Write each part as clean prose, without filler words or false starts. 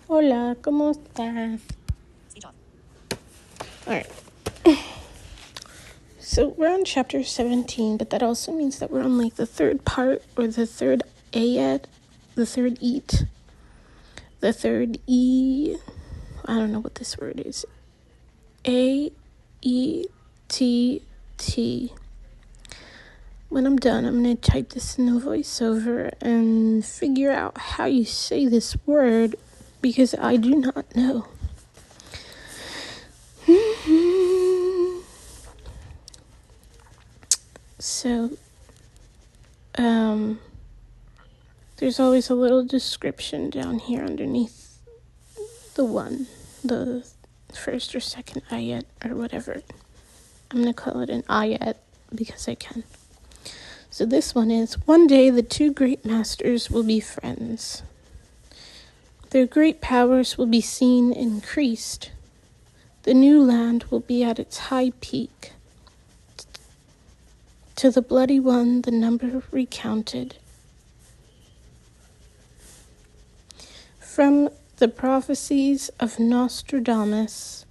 Hola, ¿cómo estás? Alright. So we're on chapter 17, but that also means that we're on like the third part, or the third ayat, the third eat, the third I don't know what this word is. A-E-T-T. When I'm done, I'm going to type this in the voiceover and figure out how you say this word, because I do not know. So, there's always a little description down here underneath the first or second ayat, or whatever. I'm going to call it an ayat because I can. So this one is, one day the two great masters will be friends. Their great powers will be seen increased. The new land will be at its high peak. To the bloody one, the number recounted. From the prophecies of Nostradamus,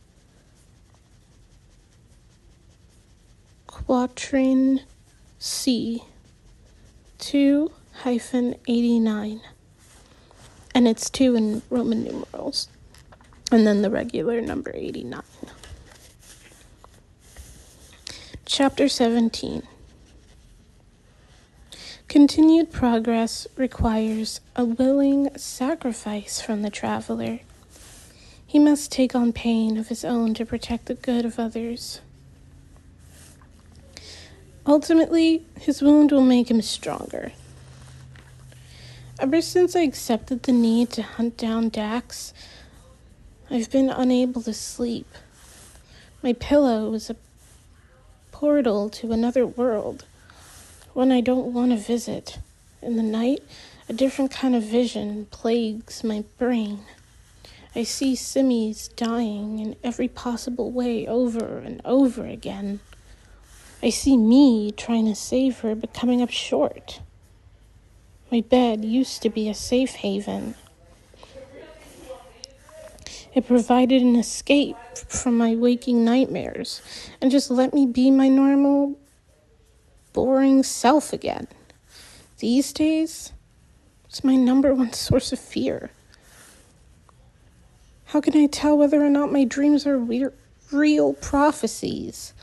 Quatrain C, 2-89. And it's 2 in Roman numerals. And then the regular number 89. Chapter 17. Continued progress requires a willing sacrifice from the traveler. He must take on pain of his own to protect the good of others. Ultimately, his wound will make him stronger. Ever since I accepted the need to hunt down Dax, I've been unable to sleep. My pillow is a portal to another world, one I don't want to visit. In the night, a different kind of vision plagues my brain. I see Simmies dying in every possible way over and over again. I see me trying to save her but coming up short. My bed used to be a safe haven. It provided an escape from my waking nightmares and just let me be my normal, boring self again. These days, it's my number one source of fear. How can I tell whether or not my dreams are real prophecies?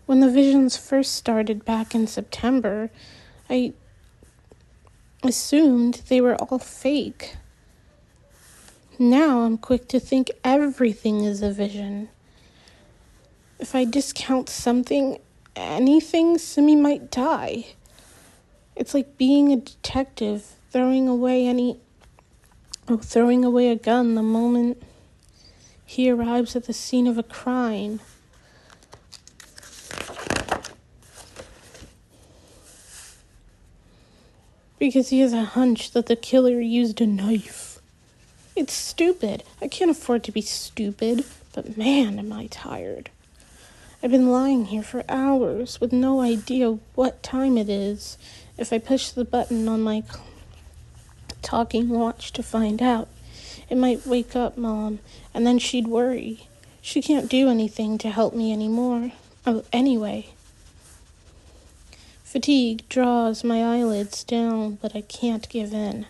When the visions first started back in September, I assumed they were all fake. Now I'm quick to think everything is a vision. If I discount anything, Simi might die. It's like being a detective, throwing away a gun the moment he arrives at the scene of a crime. Because he has a hunch that the killer used a knife. It's stupid. I can't afford to be stupid, but man, am I tired. I've been lying here for hours with no idea what time it is. If I push the button on my talking watch to find out, it might wake up Mom, and then she'd worry. She can't do anything to help me anymore. Anyway. Fatigue draws my eyelids down, but I can't give in.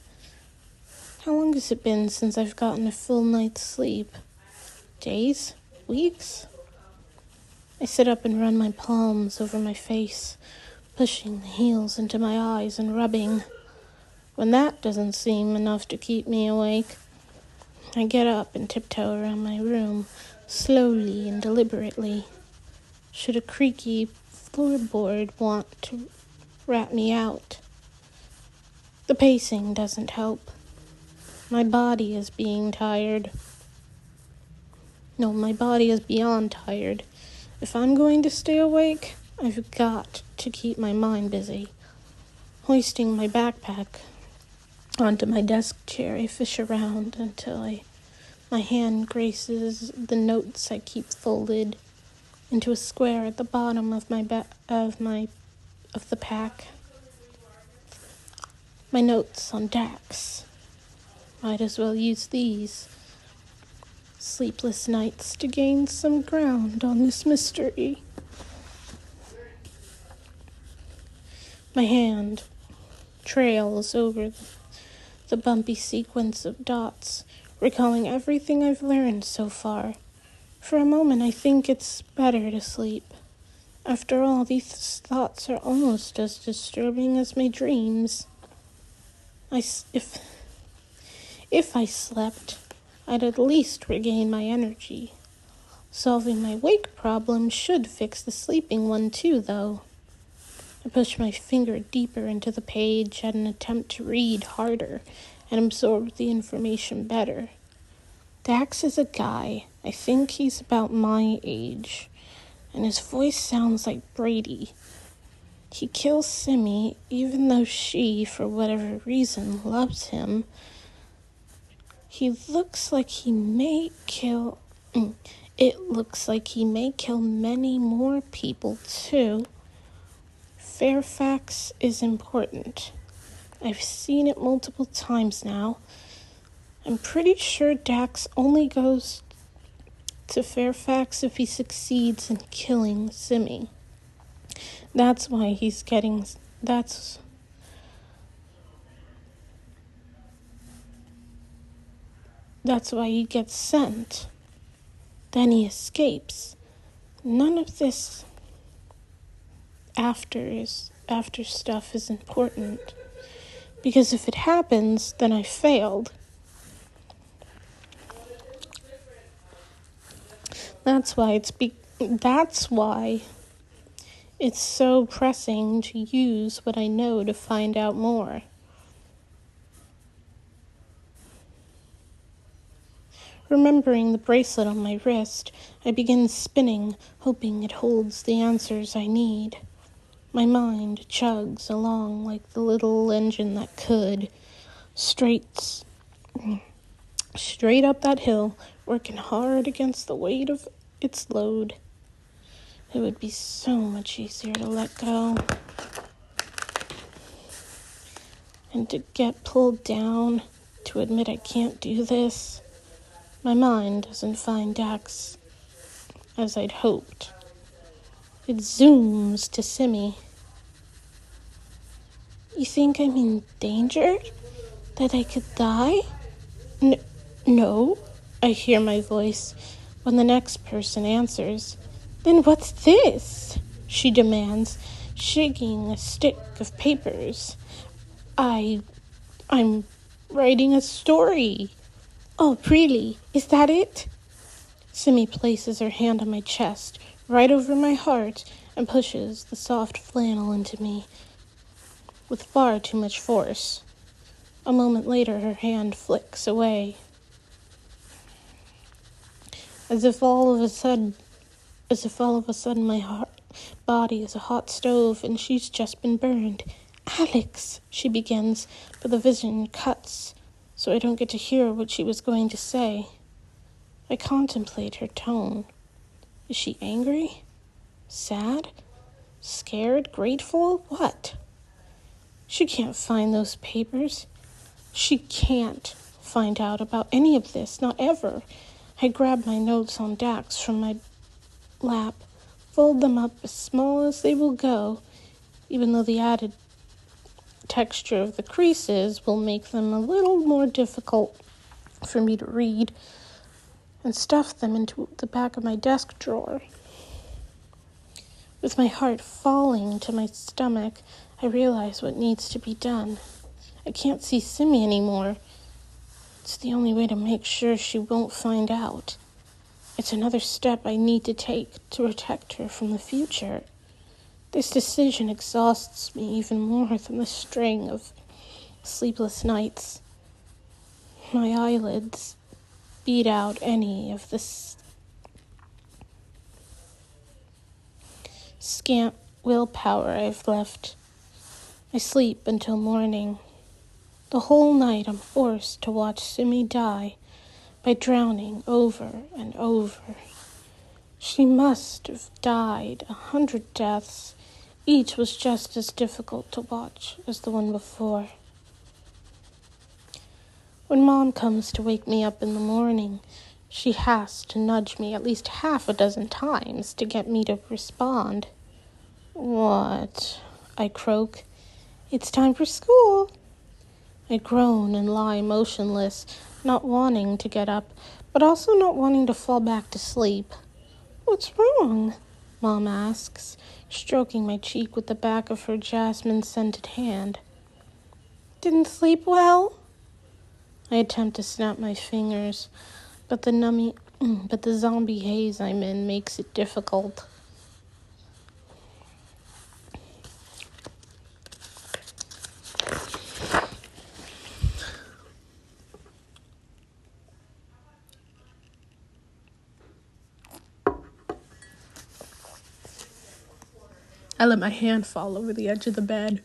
How long has it been since I've gotten a full night's sleep? Days? Weeks? I sit up and run my palms over my face, pushing the heels into my eyes and rubbing. When that doesn't seem enough to keep me awake, I get up and tiptoe around my room, slowly and deliberately. Should a creaky floorboard want to rat me out? The pacing doesn't help. My body is being tired. No, my body is beyond tired. If I'm going to stay awake, I've got to keep my mind busy. Hoisting my backpack onto my desk chair, I fish around until my hand graces the notes I keep folded into a square at the bottom of the pack. My notes on Dax. Might as well use these sleepless nights to gain some ground on this mystery. My hand trails over the bumpy sequence of dots, recalling everything I've learned so far. For a moment, I think it's better to sleep. After all, these thoughts are almost as disturbing as my dreams. If I slept, I'd at least regain my energy. Solving my wake problem should fix the sleeping one too, though. I push my finger deeper into the page at an attempt to read harder and absorb the information better. Dax is a guy. I think he's about my age, and his voice sounds like Brady. He kills Simi, even though she, for whatever reason, loves him. He looks like he may kill... It looks like he may kill many more people, too. Fairfax is important. I've seen it multiple times now. I'm pretty sure Dax only goes to Fairfax if he succeeds in killing Simi. That's why he's getting... That's why he gets sent. Then he escapes. None of this after stuff is important. Because if it happens, then I failed. That's why it's so pressing to use what I know to find out more. Remembering the bracelet on my wrist, I begin spinning, hoping it holds the answers I need. My mind chugs along like the little engine that could, straight up that hill, working hard against the weight of its load. It would be so much easier to let go and to get pulled down, to admit I can't do this. My mind doesn't find Dax as I'd hoped. It zooms to Simi. You think I'm in danger? That I could die? No, I hear my voice when the next person answers. Then what's this? She demands, shaking a stick of papers. I'm writing a story. Oh, really? Is that it? Simi places her hand on my chest, right over my heart, and pushes the soft flannel into me with far too much force. A moment later, her hand flicks away. As if all of a sudden my body is a hot stove and she's just been burned. Alex, she begins, but the vision cuts, so I don't get to hear what she was going to say. I contemplate her tone. Is she angry? Sad? Scared? Grateful? What? She can't find those papers. She can't find out about any of this, not ever. I grab my notes on Dax from my lap, fold them up as small as they will go, even though the added texture of the creases will make them a little more difficult for me to read, and stuff them into the back of my desk drawer. With my heart falling to my stomach, I realize what needs to be done. I can't see Simi anymore. It's the only way to make sure she won't find out. It's another step I need to take to protect her from the future. This decision exhausts me even more than the string of sleepless nights. My eyelids beat out any of the scant willpower I've left. I sleep until morning. The whole night I'm forced to watch Simi die by drowning over and over. She must have died 100 deaths. Each was just as difficult to watch as the one before. When Mom comes to wake me up in the morning, she has to nudge me at least half a dozen times to get me to respond. "What?" I croak. "It's time for school." I groan and lie motionless, not wanting to get up, but also not wanting to fall back to sleep. "What's wrong?" Mom asks, stroking my cheek with the back of her jasmine-scented hand. "Didn't sleep well?" I attempt to snap my fingers, but the zombie haze I'm in makes it difficult. I let my hand fall over the edge of the bed.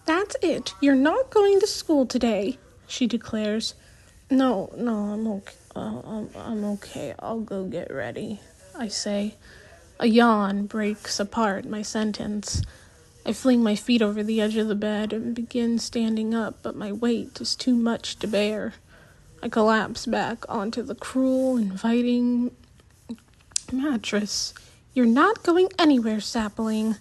"That's it. You're not going to school today," she declares. No, I'm okay. I'm okay. I'll go get ready," I say. A yawn breaks apart my sentence. I fling my feet over the edge of the bed and begin standing up, but my weight is too much to bear. I collapse back onto the cruel, inviting mattress. "You're not going anywhere, sapling,"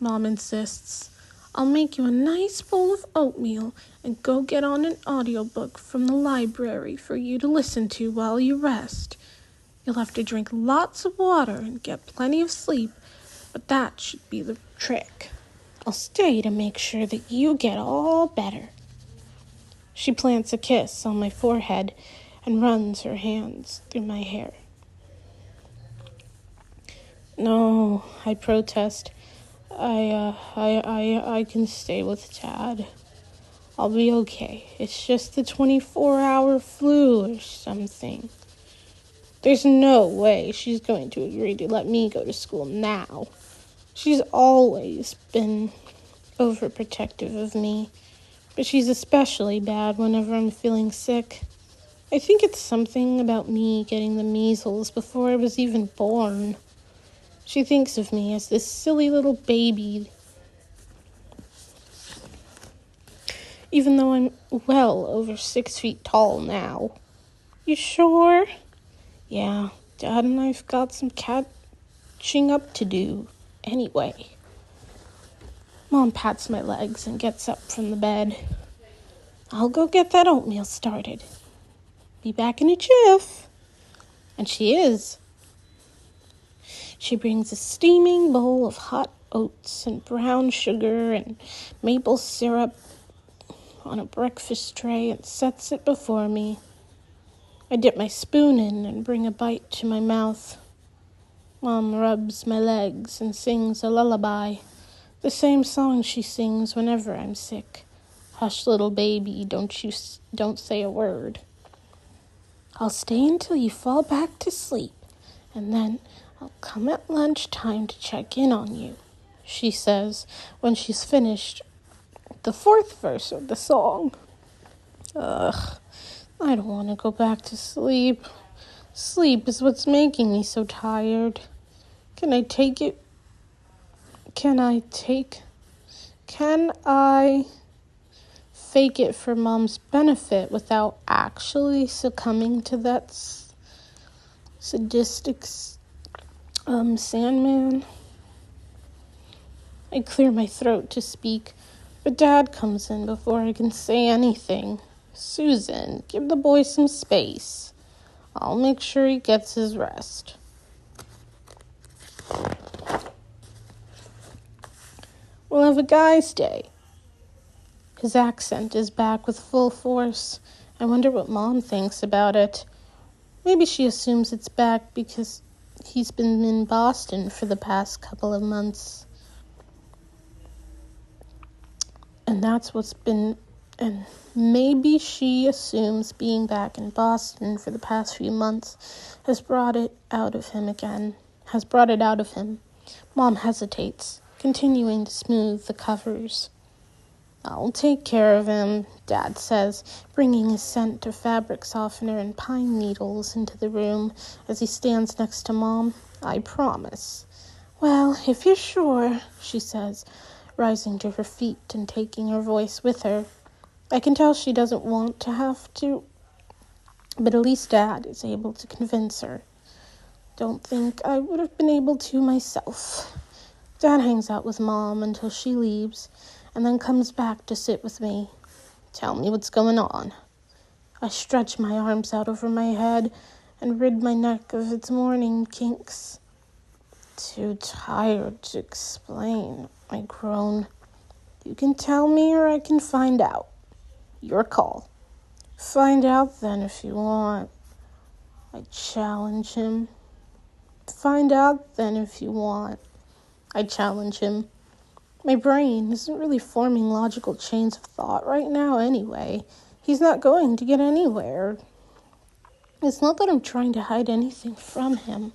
Mom insists. "I'll make you a nice bowl of oatmeal and go get on an audiobook from the library for you to listen to while you rest. You'll have to drink lots of water and get plenty of sleep, but that should be the trick. I'll stay to make sure that you get all better." She plants a kiss on my forehead and runs her hands through my hair. "No," I protest. I can stay with Dad. I'll be okay. It's just the 24-hour flu or something." There's no way she's going to agree to let me go to school now. She's always been overprotective of me, but she's especially bad whenever I'm feeling sick. I think it's something about me getting the measles before I was even born. She thinks of me as this silly little baby, even though I'm well over 6 feet tall now. "You sure?" "Yeah, Dad and I've got some catching up to do anyway." Mom pats my legs and gets up from the bed. "I'll go get that oatmeal started. Be back in a jiff." And she is. She brings a steaming bowl of hot oats and brown sugar and maple syrup on a breakfast tray and sets it before me. I dip my spoon in and bring a bite to my mouth. Mom rubs my legs and sings a lullaby, the same song she sings whenever I'm sick. "Hush, little baby, don't say a word. I'll stay until you fall back to sleep, and then I'll come at lunchtime to check in on you," she says when she's finished the fourth verse of the song. Ugh, I don't want to go back to sleep. Sleep is what's making me so tired. Can I fake it for Mom's benefit without actually succumbing to that sadistic Sandman? I clear my throat to speak, but Dad comes in before I can say anything. "Susan, give the boy some space. I'll make sure he gets his rest." "We'll have a guy's day." His accent is back with full force. I wonder what Mom thinks about it. Maybe she assumes it's back because he's been in Boston for the past couple of months. And maybe she assumes being back in Boston for the past few months has brought it out of him. Mom hesitates, continuing to smooth the covers. "I'll take care of him," Dad says, bringing his scent of fabric softener and pine needles into the room as he stands next to Mom. "I promise." "Well, if you're sure," she says, rising to her feet and taking her voice with her. I can tell she doesn't want to have to, but at least Dad is able to convince her. Don't think I would have been able to myself. Dad hangs out with Mom until she leaves, and then comes back to sit with me. Tell me what's going on. I stretch my arms out over my head and rid my neck of its morning kinks. Too tired to explain, I groan. You can tell me or I can find out. Your call. Find out then if you want. I challenge him. Find out then if you want. I challenge him. My brain isn't really forming logical chains of thought right now anyway. He's not going to get anywhere. It's not that I'm trying to hide anything from him.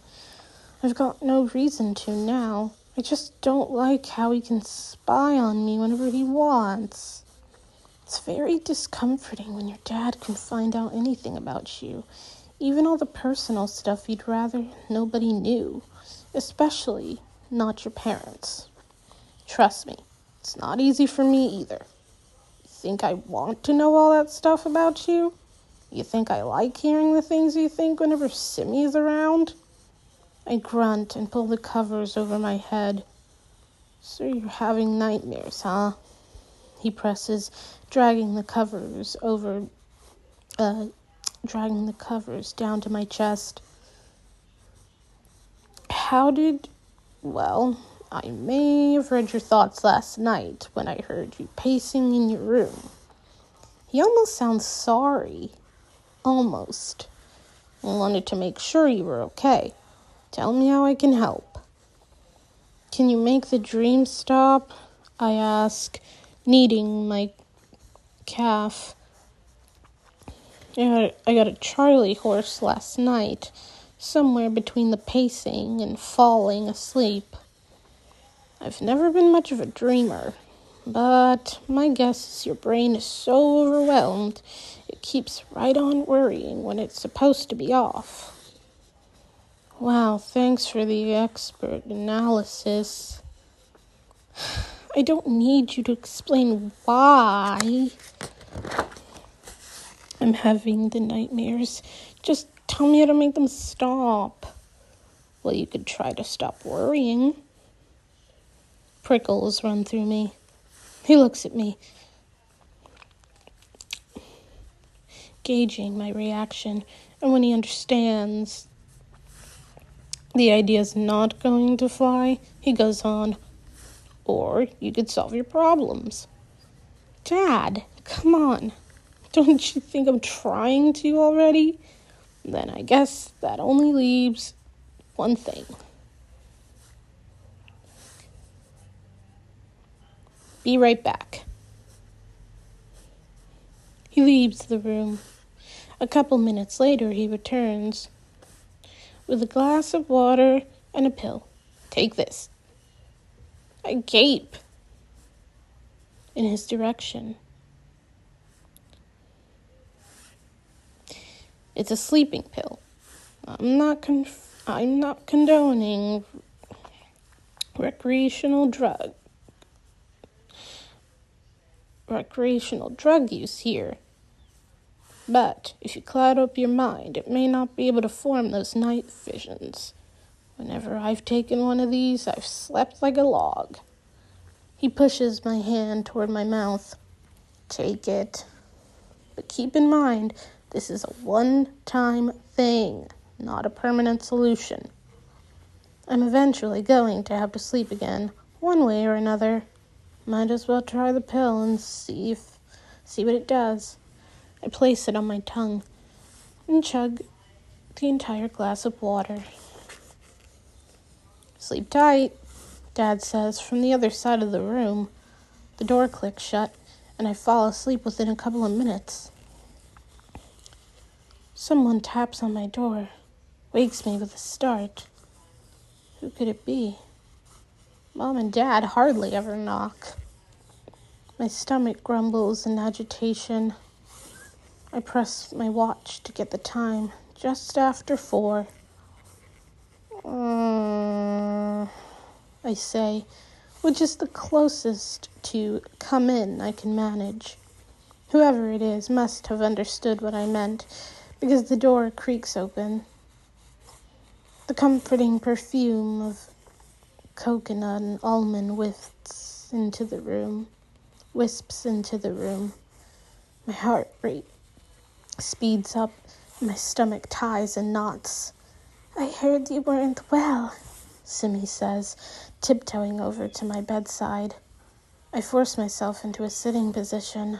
I've got no reason to now. I just don't like how he can spy on me whenever he wants. It's very discomforting when your dad can find out anything about you, even all the personal stuff you'd rather nobody knew, especially not your parents. Trust me, it's not easy for me either. You think I want to know all that stuff about you? You think I like hearing the things you think whenever Simmy is around? I grunt and pull the covers over my head. So you're having nightmares, huh? He presses, dragging the covers down to my chest. Well, I may have read your thoughts last night when I heard you pacing in your room. He almost sounds sorry. Almost. I wanted to make sure you were okay. Tell me how I can help. Can you make the dream stop? I ask, kneading my calf. I got a Charlie horse last night, somewhere between the pacing and falling asleep. I've never been much of a dreamer, but my guess is your brain is so overwhelmed it keeps right on worrying when it's supposed to be off. Wow, thanks for the expert analysis. I don't need you to explain why I'm having the nightmares. Just tell me how to make them stop. Well, you could try to stop worrying. Prickles run through me. He looks at me, gauging my reaction, and when he understands the idea's not going to fly, he goes on, or you could solve your problems. Dad, come on. Don't you think I'm trying to already? Then I guess that only leaves one thing. Be right back. He leaves the room. A couple minutes later, he returns with a glass of water and a pill. Take this. I gape in his direction. It's a sleeping pill. I'm not condoning recreational drug use here. But if you cloud up your mind, it may not be able to form those night visions. Whenever I've taken one of these, I've slept like a log. He pushes my hand toward my mouth. Take it. But keep in mind, this is a one-time thing, not a permanent solution. I'm eventually going to have to sleep again, one way or another. Might as well try the pill and see what it does. I place it on my tongue and chug the entire glass of water. Sleep tight, Dad says from the other side of the room. The door clicks shut, and I fall asleep within a couple of minutes. Someone taps on my door, wakes me with a start. Who could it be? Mom and Dad hardly ever knock. My stomach grumbles in agitation. I press my watch to get the time, just after 4. I say, which is the closest to come in I can manage. Whoever it is must have understood what I meant, because the door creaks open. The comforting perfume of coconut and almond wisps into the room. My heart rate speeds up, my stomach ties in knots. "I heard you weren't well," Simi says, tiptoeing over to my bedside. I force myself into a sitting position.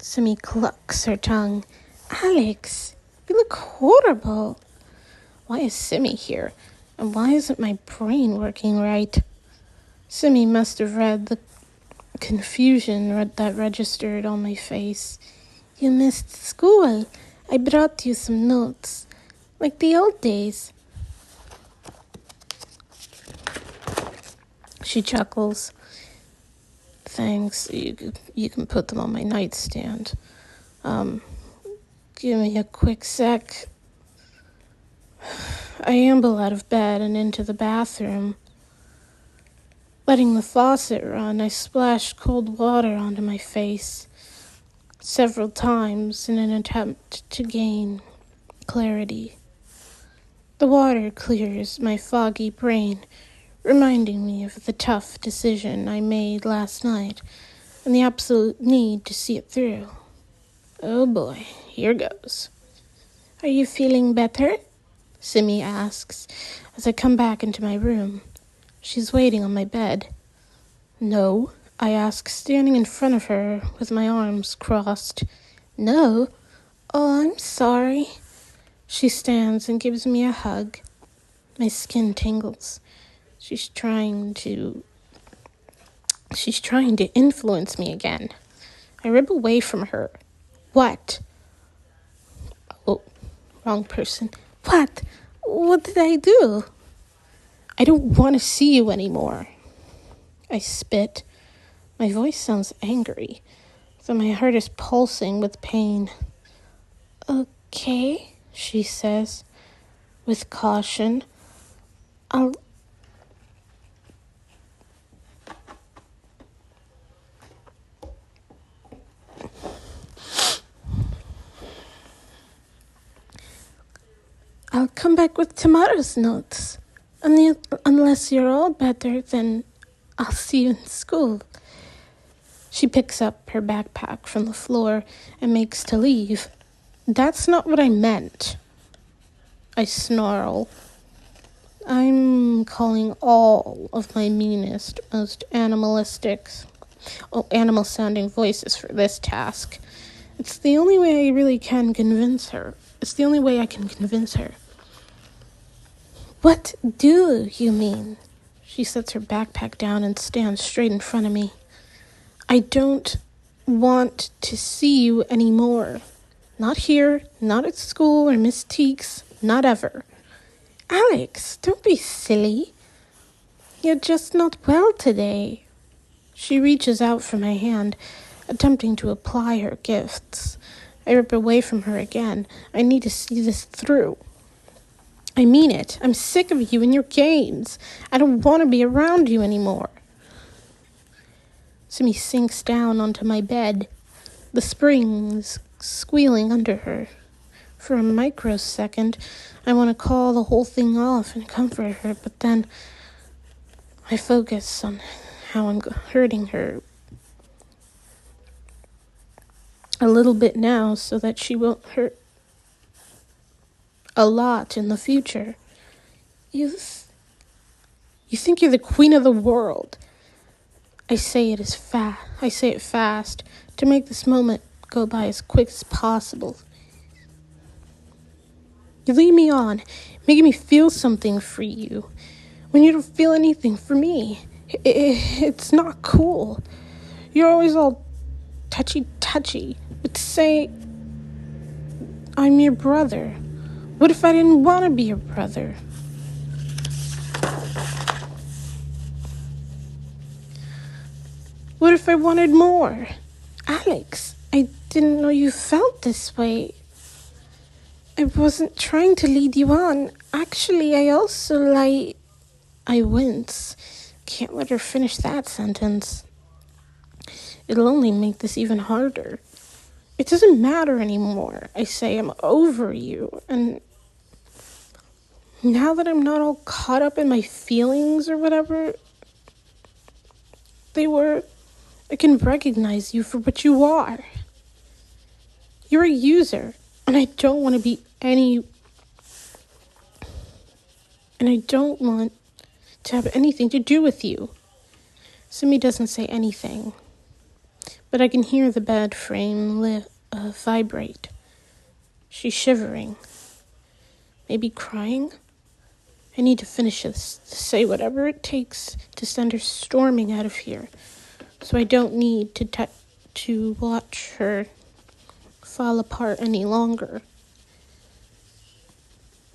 Simi clucks her tongue. "Alex, you look horrible." Why is Simi here? And why isn't my brain working right? Simi must have read the confusion that registered on my face. "You missed school. I brought you some notes. Like the old days." She chuckles. "Thanks. You can put them on my nightstand. Give me a quick sec." I amble out of bed and into the bathroom. Letting the faucet run, I splash cold water onto my face several times in an attempt to gain clarity. The water clears my foggy brain, reminding me of the tough decision I made last night and the absolute need to see it through. Oh boy, here goes. "Are you feeling better?" Simi asks as I come back into my room. She's waiting on my bed. "No?" I ask, standing in front of her with my arms crossed. "No? Oh, I'm sorry." She stands and gives me a hug. My skin tingles. She's trying to influence me again. I rip away from her. "What?" "Oh, wrong person." "What? What did I do?" "I don't want to see you anymore." I spit. My voice sounds angry, though my heart is pulsing with pain. "Okay," she says, with caution. I'll come back with tomorrow's notes. Unless you're all better, then I'll see you in school." She picks up her backpack from the floor and makes to leave. "That's not what I meant." I snarl. I'm calling all of my meanest, most animal-sounding voices for this task. It's the only way I can convince her. "What do you mean?" She sets her backpack down and stands straight in front of me. "I don't want to see you anymore. Not here, not at school or Miss Teague's, not ever." "Alex, don't be silly. You're just not well today." She reaches out for my hand, attempting to apply her gifts. I rip away from her again. I need to see this through. "I mean it. I'm sick of you and your games. I don't want to be around you anymore." Simi sinks down onto my bed, the springs squealing under her. For a microsecond, I want to call the whole thing off and comfort her, but then I focus on how I'm hurting her a little bit now so that she won't hurt a lot in the future. You think you're the queen of the world." I say it fast to make this moment go by as quick as possible. "You lead me on, making me feel something for you, when you don't feel anything for me. It's not cool. You're always all touchy, but say I'm your brother. What if I didn't want to be your brother?" "What if I wanted more?" "Alex, I didn't know you felt this way. I wasn't trying to lead you on. Actually, I also I wince. Can't let her finish that sentence. It'll only make this even harder. It doesn't matter anymore. I say I'm over you, and now that I'm not all caught up in my feelings or whatever they were, I can recognize you for what you are. You're a user, and I don't want to have anything to do with you. Simi doesn't say anything, but I can hear the bed frame vibrate. She's shivering, maybe crying. I need to finish this, to say whatever it takes to send her storming out of here, so I don't need to watch her fall apart any longer.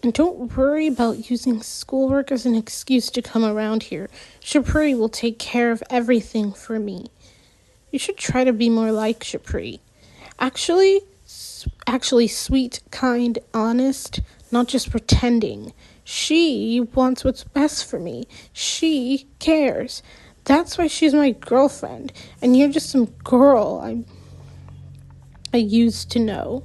And don't worry about using schoolwork as an excuse to come around here. Shapri will take care of everything for me. You should try to be more like Shapri. Actually sweet, kind, honest, not just pretending. She wants what's best for me. She cares. That's why she's my girlfriend, and you're just some girl I used to know.